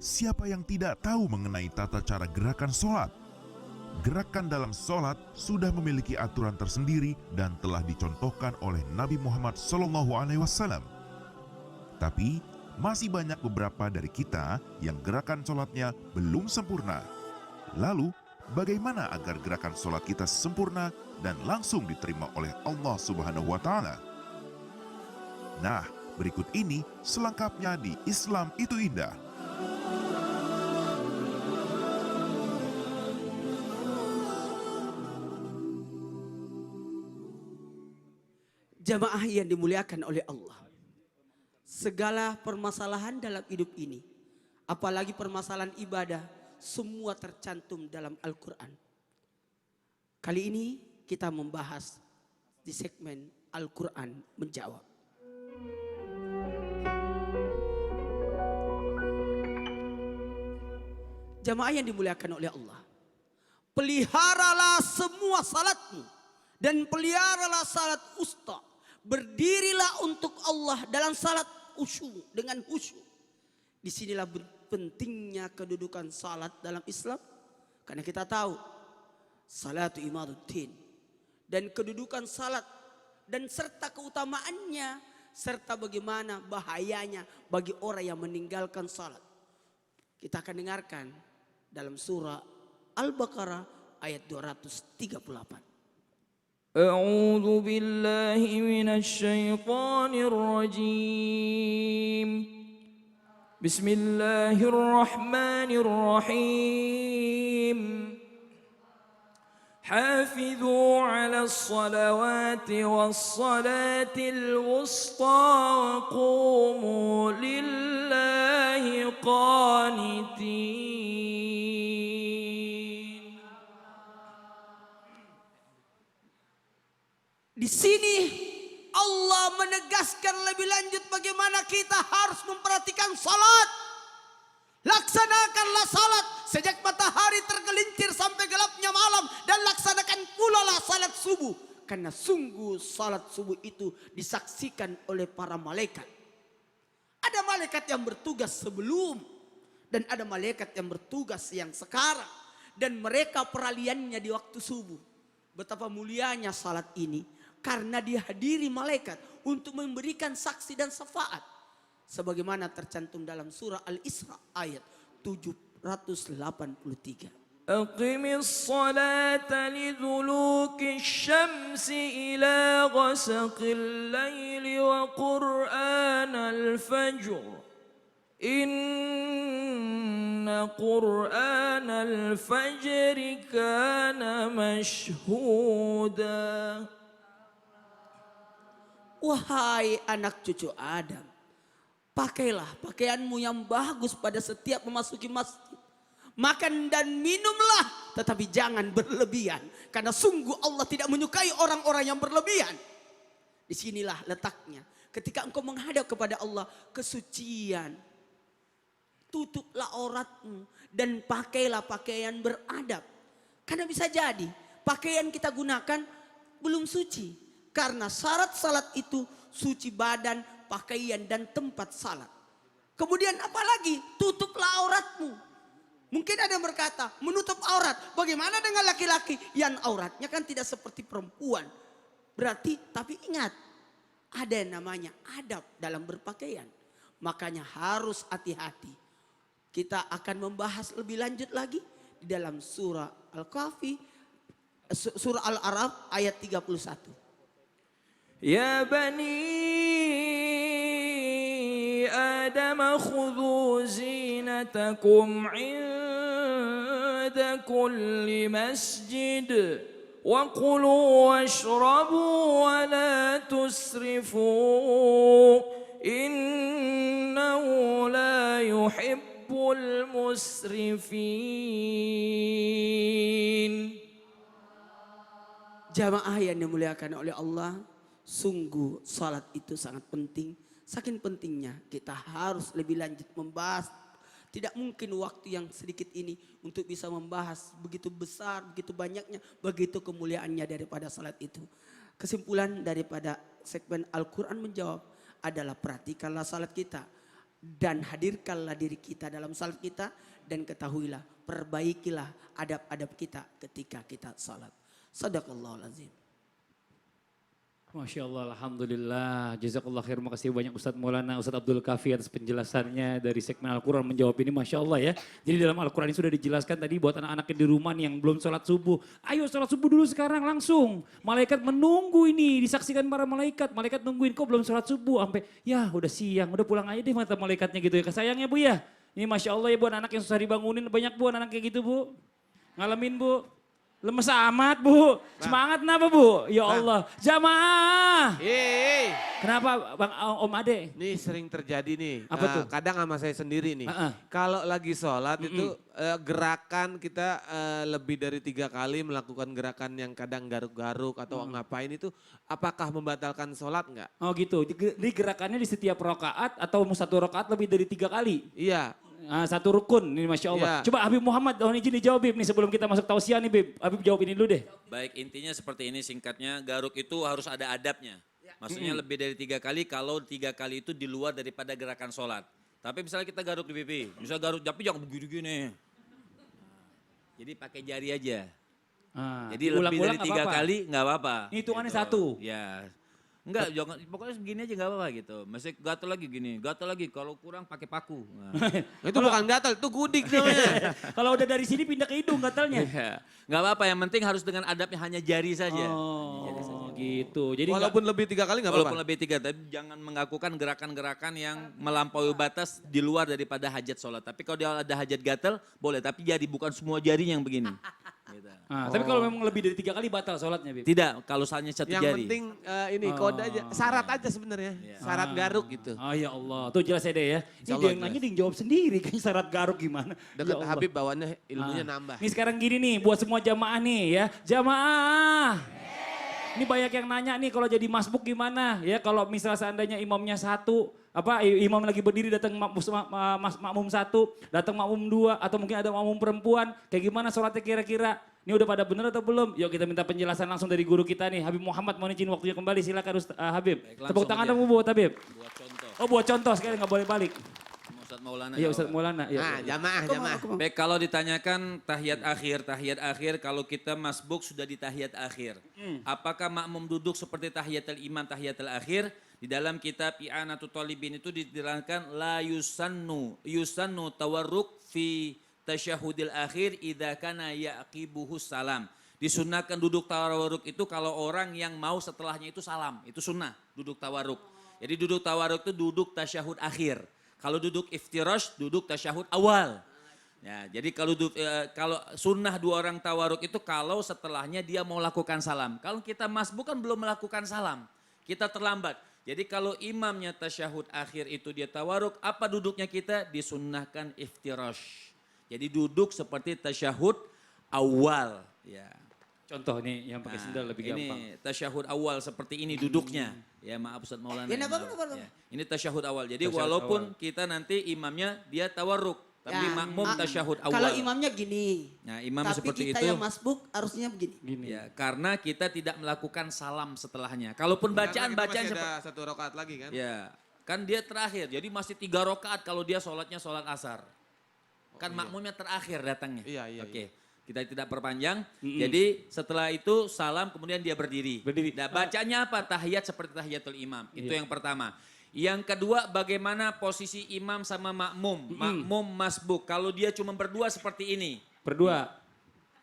siapa yang tidak tahu mengenai tata cara gerakan sholat? Gerakan dalam sholat sudah memiliki aturan tersendiri dan telah dicontohkan oleh Nabi Muhammad SAW. Tapi masih banyak beberapa dari kita yang gerakan sholatnya belum sempurna. Lalu, bagaimana agar gerakan sholat kita sempurna dan langsung diterima oleh Allah Subhanahu wa Ta'ala? Nah, berikut ini selengkapnya di Islam Itu Indah. Jamaah yang dimuliakan oleh Allah, segala permasalahan dalam hidup ini, apalagi permasalahan ibadah, semua tercantum dalam Al-Quran. Kali ini kita membahas di segmen Al-Quran Menjawab. Jamaah yang dimuliakan oleh Allah, peliharalah semua salatmu dan peliharalah salat usta. Berdirilah untuk Allah dalam salat khusyuk dengan khusyuk. Disinilah pentingnya kedudukan salat dalam Islam. Karena kita tahu salatu imaduddin. Dan kedudukan salat dan serta keutamaannya. Serta bagaimana bahayanya bagi orang yang meninggalkan salat. Kita akan dengarkan dalam surah Al-Baqarah ayat 238. أعوذ بالله من الشيطان الرجيم بسم الله الرحمن الرحيم حافظوا على الصلوات والصلاة الوسطى وقوموا لله قانتين. Di sini Allah menegaskan lebih lanjut bagaimana kita harus memperhatikan salat. Laksanakanlah salat sejak matahari tergelincir sampai gelapnya malam. Dan laksanakan pula lah salat subuh. Karena sungguh salat subuh itu disaksikan oleh para malaikat. Ada malaikat yang bertugas sebelum. Dan ada malaikat yang bertugas yang sekarang. Dan mereka peraliannya di waktu subuh. Betapa mulianya salat ini. Karena dihadiri malaikat untuk memberikan saksi dan syafaat. Sebagaimana tercantum dalam surah Al-Isra ayat 783. Aqimis salata liduluki syamsi ila ghasaqil layli wa qur'an al-fajr. Inna qur'an al-fajr kana mashhuda. Wahai anak cucu Adam, pakailah pakaianmu yang bagus pada setiap memasuki masjid. Makan dan minumlah, tetapi jangan berlebihan. Karena sungguh Allah tidak menyukai orang-orang yang berlebihan. Disinilah letaknya. Ketika engkau menghadap kepada Allah, kesucian. Tutuplah auratmu dan pakailah pakaian beradab. Karena bisa jadi pakaian kita gunakan belum suci. Karena syarat salat itu suci badan, pakaian dan tempat salat. Kemudian apalagi tutuplah auratmu. Mungkin ada yang berkata menutup aurat. Bagaimana dengan laki-laki yang auratnya kan tidak seperti perempuan. Berarti tapi ingat ada yang namanya adab dalam berpakaian. Makanya harus hati-hati. Kita akan membahas lebih lanjut lagi di dalam surah Al-Kahfi, surah Al-A'raf ayat 31. يا بني آدم خذوا زينتكم عند كل مسجد وكلوا واشربوا ولا تسرفوا إنه لا يحب المسرفين. Jamaah yang dimuliakan oleh Allah, sungguh salat itu sangat penting. Saking pentingnya kita harus lebih lanjut membahas. Tidak mungkin waktu yang sedikit ini untuk bisa membahas begitu besar, begitu banyaknya, begitu kemuliaannya daripada salat itu. Kesimpulan daripada segmen Al-Quran Menjawab adalah perhatikanlah salat kita. dan hadirkanlah diri kita dalam salat kita dan ketahuilah perbaikilah adab-adab kita ketika kita salat. Sadaqallahul azim. Masya Allah, Alhamdulillah, jazakallah khair, makasih banyak Ustadz Maulana, Ustadz Abdul Kafi atas penjelasannya dari segmen Al-Quran menjawab ini, Masya Allah ya. Jadi dalam Al-Quran ini sudah dijelaskan tadi buat anak-anak di rumah nih yang belum sholat subuh. Ayo sholat subuh dulu sekarang langsung. Malaikat menunggu ini, disaksikan para malaikat. Malaikat nungguin, kok belum sholat subuh? Sampai ya udah siang, udah pulang aja deh mata malaikatnya gitu ya. Sayangnya Bu ya, ini Masya Allah ya buat anak yang susah dibangunin, banyak Bu anak kayak gitu Bu. Ngalamin Bu. Lemes amat Bu, semangat kenapa Bu? Ya Allah, jamaah. Kenapa Bang Om Ade? Ini sering terjadi nih. Apa tuh? Kadang sama saya sendiri nih. Kalau lagi sholat itu gerakan kita lebih dari 3 kali melakukan gerakan yang kadang garuk-garuk atau ngapain itu. Apakah membatalkan sholat enggak? Oh gitu, jadi gerakannya di setiap rokaat atau satu rokaat lebih dari 3 kali? Iya. Nah, satu rukun, ini Masya Allah. Iya. Coba Habib Muhammad, izin dijawab Bib nih sebelum kita masuk tausiah nih Bib. Habib jawab ini dulu deh. Baik, intinya seperti ini singkatnya, garuk itu harus ada adabnya. Maksudnya lebih dari 3 kali kalau 3 kali itu di luar daripada gerakan sholat. Tapi misalnya kita garuk di pipi, misalnya garuk, tapi jangan begini-gini. Jadi pakai jari aja. Jadi lebih dari 3 kali nggak apa-apa. Hitungannya gitu. 1. Ya. Enggak, jangan, pokoknya begini aja nggak apa-apa gitu. Masih gatel lagi gini, gatel lagi, kalau kurang pakai paku. Nah. Itu bukan gatal, itu gudik namanya. Kalau udah dari sini pindah ke hidung gatalnya. Iya. Nggak apa-apa, yang penting harus dengan adabnya hanya jari saja. Oh Jari saja. gitu. Jadi Walaupun lebih 3 kali nggak apa-apa. Walaupun lebih 3, tapi jangan mengakukan gerakan-gerakan yang melampaui batas di luar daripada hajat sholat. Tapi kalau dia ada hajat gatel, boleh. Tapi jari, bukan semua jarinya yang begini. Gitu. Tapi kalau memang lebih dari 3 kali batal sholatnya Bib. Tidak, kalau hanya satu Yang jari. penting ini kode aja, syarat aja sebenarnya. Syarat garuk gitu. Oh ya Allah, tuh jelas ya deh ya. Ini Insya dia Allah yang nanya jelas. dia yang jawab sendiri kan syarat garuk gimana. Dekat Ya Allah. Habib bawaannya ilmunya nambah. Nih sekarang gini nih buat semua jamaah nih ya. Jamaah. Ini banyak yang nanya nih kalau jadi masbuk gimana ya, kalau misalnya seandainya imamnya satu, imam lagi berdiri datang makmum satu, datang makmum 2 atau mungkin ada makmum perempuan, kayak gimana sholatnya kira-kira? Ini udah pada bener atau belum? Yuk kita minta penjelasan langsung dari guru kita nih, Habib Muhammad, mohon izin waktunya kembali, silakan Habib. Baik, Tepuk langsung tangan aja. dong buat Habib. Buat contoh. Oh buat contoh sekali nggak boleh balik. Ustadz Maulana. Iya jawab. Ustadz Maulana. Ya. Nah, jamaah. Baik, kalau ditanyakan tahiyat akhir, kalau kita masbuk sudah di tahiyat akhir. Apakah makmum duduk seperti tahiyatul imam, tahiyatul akhir? Di dalam kitab I'anatul Talibin itu diterangkan la yusannu tawarruk fi tasyahudil akhir idza kana yaqibuhu salam. Disunnahkan duduk tawarruk itu kalau orang yang mau setelahnya itu salam, itu sunnah duduk tawarruk. Jadi duduk tawarruk itu duduk tasyahud akhir. Kalau duduk iftirash, duduk tasyahud awal. Ya, jadi kalau sunnah 2 orang tawaruk itu kalau setelahnya dia mau lakukan salam. Kalau kita masbuk kan belum melakukan salam, kita terlambat. Jadi kalau imamnya tasyahud akhir itu dia tawaruk, apa duduknya kita? Disunnahkan iftirash. Jadi duduk seperti tasyahud awal. Ya. Contoh nih yang pakai sendal lebih gampang. Ini tasyahud awal seperti ini duduknya. Ya maaf Ustadz Maulana. Kenapa? Ya. Ini tasyahud awal. Jadi Tasyahud walaupun kita nanti imamnya dia tawarruk. Tapi makmum tasyahud awal. Kalau imamnya gini. Nah imam Tapi seperti kita itu. yang masbuk harusnya begini. Gini. Ya, karena kita tidak melakukan salam setelahnya. Kalaupun bacaan masih seperti. ada 1 rakaat lagi kan? Ya, kan dia terakhir. Jadi masih 3 rakaat kalau dia sholatnya sholat asar. Kan makmumnya terakhir datangnya. Iya. Oke. Kita tidak perpanjang. Jadi setelah itu salam kemudian dia berdiri. Nah bacanya apa? Tahiyat seperti tahiyatul imam. Itu yang pertama. Yang kedua bagaimana posisi imam sama makmum. Makmum masbuk. Kalau dia cuma berdua seperti ini. Berdua.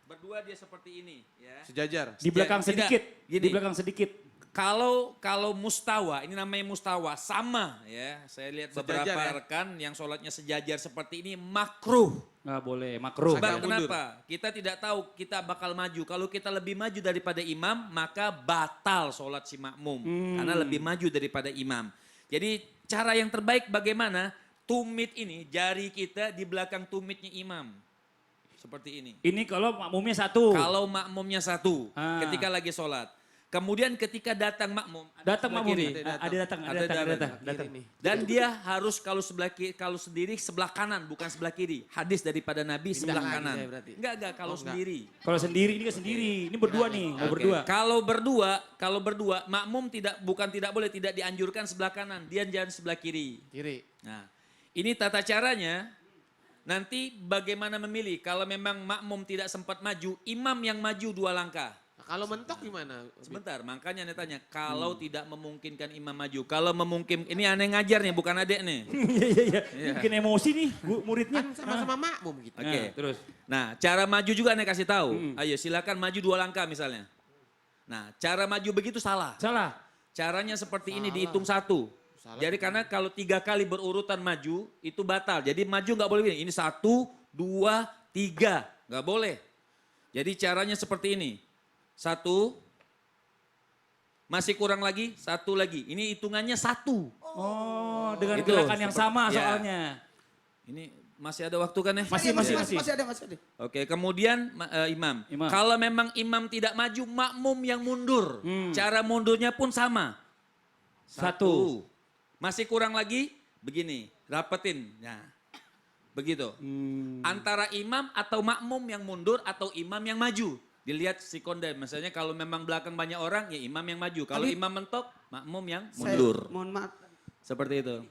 Berdua dia seperti ini. Ya. Sejajar. Di belakang Tidak, sedikit. gini. Di belakang sedikit. Kalau mustawa, ini namanya mustawa, sama ya. Saya lihat beberapa Sejajar ya? rekan yang sholatnya sejajar seperti ini makruh. Nggak boleh, makruh. Sebab Agak mundur. kenapa? Kita tidak tahu kita bakal maju. Kalau kita lebih maju daripada imam, maka batal sholat si makmum. Karena lebih maju daripada imam. Jadi cara yang terbaik bagaimana? Tumit ini, jari kita di belakang tumitnya imam. Seperti ini. Ini kalau makmumnya satu. Kalau makmumnya satu, Ah. ketika lagi sholat. Kemudian ketika datang makmum, ada Datang sebelah makmum kiri. nih. Ada datang. Kiri nih. Dan dia harus kalau sendiri sebelah kanan, bukan sebelah kiri. Hadis daripada Nabi sebelah lagi kanan. saya berarti. Enggak, kalau sendiri. Kalau sendiri, ini kan sendiri. Ini berdua nih, mau Oke. berdua. Kalau berdua, makmum tidak boleh tidak dianjurkan sebelah kanan, dia jangan sebelah kiri. Kiri. Nah, Ini tata caranya. Nanti bagaimana memilih? Kalau memang makmum tidak sempat maju, imam yang maju 2 langkah. Nah, kalau mentok gimana? Sebentar, makanya anda tanya, kalau tidak memungkinkan imam maju, kalau memungkinkan, ini aneh ngajar nih, bukan adek nih. Iya. Bikin emosi nih muridnya. Kan sama-sama makmum gitu. Oke, terus. Nah, cara maju juga aneh kasih tahu. Ayo silakan maju 2 langkah misalnya. Nah, cara maju begitu salah. Salah. Caranya seperti ini, dihitung 1. Jadi karena kalau 3 kali berurutan maju, itu batal. Jadi maju nggak boleh begini. Ini 1, 2, 3. Nggak boleh. Jadi caranya seperti ini. 1, masih kurang lagi, 1 lagi. Ini hitungannya 1. Oh, dengan Gitu, gerakan yang sama ya. soalnya. Ini masih ada waktu kan ya? Masih. Masih ada. Oke, kemudian imam. Imam. Kalau memang imam tidak maju, makmum yang mundur. Cara mundurnya pun sama. 1. Masih kurang lagi, begini, rapetin. Nah, begitu. Antara imam atau makmum yang mundur atau imam yang maju. Dilihat si konde, misalnya kalau memang belakang banyak orang, ya imam yang maju. Kalau imam mentok, makmum yang mundur. Mohon maaf. Seperti itu.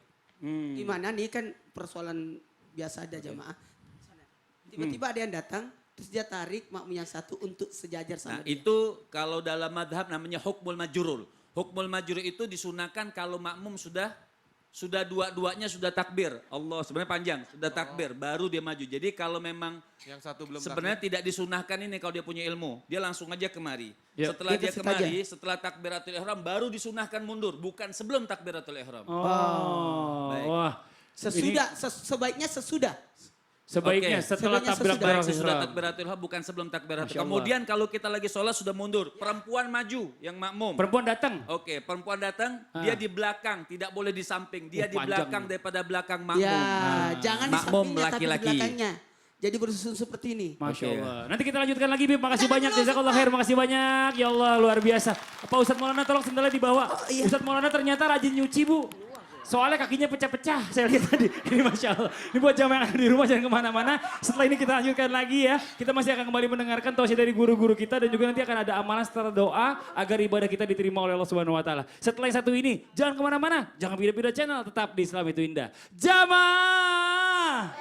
Gimana nih kan persoalan biasa aja jamaah. Tiba-tiba ada yang datang, terus dia tarik makmum yang 1 untuk sejajar Nah sama dia. itu kalau dalam madhab namanya hukmul majurul. Hukmul majur itu disunahkan kalau makmum sudah dua-duanya sudah takbir. Allah sebenarnya panjang, sudah takbir, baru dia maju. Jadi kalau memang Yang 1 belum sebenarnya tidak disunahkan ini kalau dia punya ilmu. Dia langsung aja kemari. Ya, Setelah dia dia kesit kemari, setelah takbiratul ihram baru disunahkan mundur. Bukan sebelum takbiratul ihram. Oh, Baik. wah. Sebaiknya sesudah. Sebaiknya Oke. setelah Sebaiknya tabrak sesudah. Baik, barang sesudah takbiratul ihram bukan sebelum takbiratul Masya Allah. Kemudian kalau kita lagi sholat sudah mundur. Perempuan maju yang makmum. Perempuan datang. Oke, perempuan datang, dia di belakang, tidak boleh di samping. Dia di panjang belakang nih. daripada belakang makmum. Ya, jangan di Makmum sampingnya tapi di laki-laki. belakangnya. Jadi bersusun seperti ini. Masya Oke. Allah. Nanti kita lanjutkan lagi, Bib. Makasih banyak. Jazakallah khair. Makasih banyak. Ya Allah, luar biasa. Pak Ustadz Maulana tolong sendalnya dibawa. iya. Ustadz Maulana ternyata rajin nyuci, Bu. Soalnya kakinya pecah-pecah, saya lihat tadi. Ini Masya Allah. Ini buat jamaah yang ada di rumah, jangan kemana-mana. Setelah ini kita lanjutkan lagi ya. Kita masih akan kembali mendengarkan tausiah dari guru-guru kita. Dan juga nanti akan ada amalan setelah doa agar ibadah kita diterima oleh Allah Subhanahu Wa Taala. Setelah yang satu ini, jangan kemana-mana. Jangan pindah-pindah channel, tetap di Islam itu Indah. Jamaah!